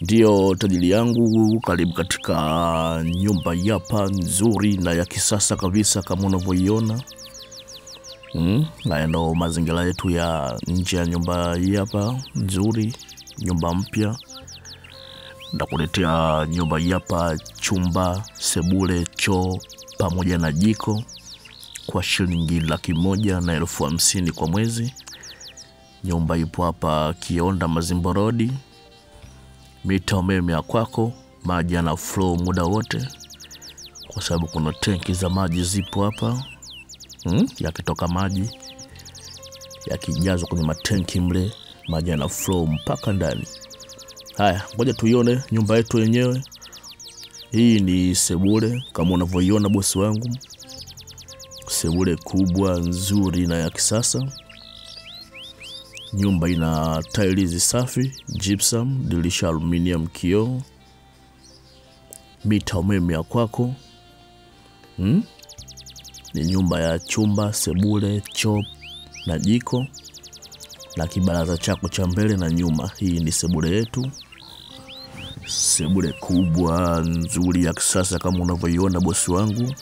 Ndio tajiri yangu, karibu katika nyumba hapa nzuri na ya kisasa kabisa kama unavyoiona. Haya ndo mazingira yetu ya nje ya nyumba hapa nzuri, nyumba mpya. Ndakuletea nyumba hapa, chumba, sebule, choo pamoja na jiko kwa shilingi 150,000 kwa mwezi. Nyumba ipo hapa Kionda Mazimbo Road. Mita umeme ya kwako, maji yana flow muda wote kwa sababu kuna tenki za maji zipo hapa. Yakitoka maji yakijazwa kwenye matenki mle, maji yana flow mpaka ndani. Haya, ngoja tuione nyumba yetu yenyewe. Hii ni sebule kama unavyoiona bosi wangu. Sebule kubwa nzuri na ya kisasa. Nyumba ina tiles safi, gypsum, dirisha aluminium, kioo. Mita umeme ya kwako. Ni nyumba ya chumba, sebule, choo na jiko na kibaraza chako cha mbele na nyuma. Hii ni sebule yetu. Sebule kubwa nzuri ya kisasa kama unavyoiona bosi wangu.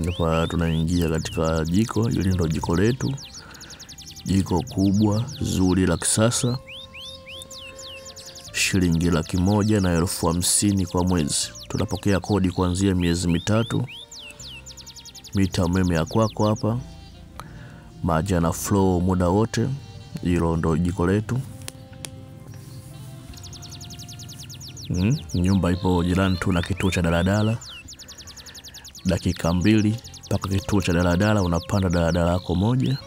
Hapa tunaingia katika jiko. Hili ndio jiko letu. Jiko kubwa zuri la kisasa, shilingi 150,000 kwa mwezi. Tunapokea kodi kuanzia miezi 3. Mita umeme ya kwako hapa, maji yana flow muda wote. Hilo ndo jiko letu. Nyumba ipo jirani tu na kituo cha daladala. Dakika 2 mpaka kituo cha daladala, unapanda daladala yako moja.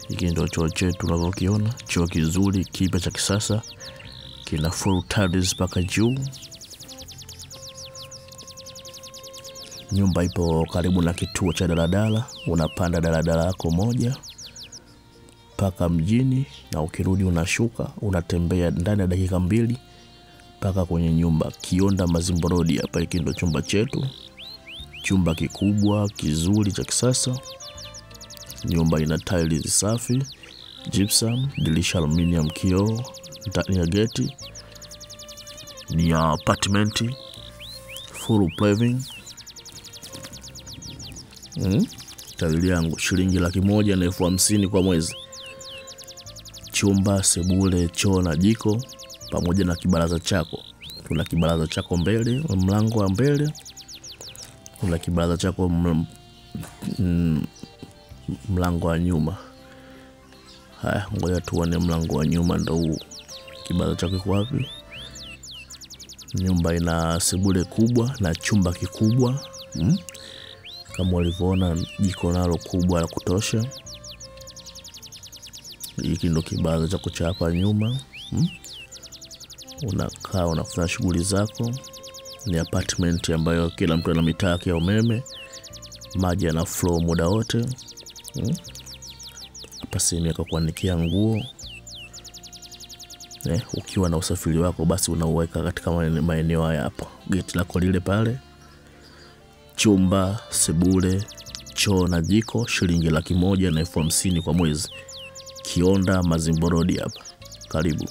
Hiki ndio choo chetu unavyokiona, choo kizuri kipya cha kisasa, kina full tiles mpaka juu. Nyumba ipo karibu na kituo cha daladala, unapanda daladala yako moja mpaka mjini na ukirudi unashuka, unatembea ndani ya dakika 2 mpaka kwenye nyumba. Kionda Mazimbo Road hapa. Hiki ndio chumba chetu. Chumba kikubwa kizuri cha kisasa. Nyumba ina tiles safi, gypsum, dirisha aluminium, kioo, ndani ya geti. Ni apartment full paving. Tajiri yangu, shilingi 150,000 kwa mwezi. Chumba, sebule, choo na jiko pamoja na kibaraza chako. Kuna kibaraza chako mbele, mlango wa mbele. Kuna kibaraza chako mlango wa nyuma. Haya, ngoja tuone mlango wa nyuma ndo huu. Kibaraza chako kiko wapi? Nyumba ina sebule kubwa na chumba kikubwa. Kama ulivyoona, jiko nalo kubwa la kutosha. Hiki ndo kibaraza chako cha hapa nyuma. Unakaa unafanya shughuli zako. Ni apartment ambayo kila mtu ana mitaa yake ya umeme. Maji yana flow muda wote. Hapa sehemu ya kuanikia nguo. Ukiwa na usafiri wako basi unauweka katika maeneo haya hapa. Geti lako lile pale. Chumba, sebule, choo na jiko, shilingi 150,000 kwa mwezi. Kionda Mazimbo Road hapa. Karibu.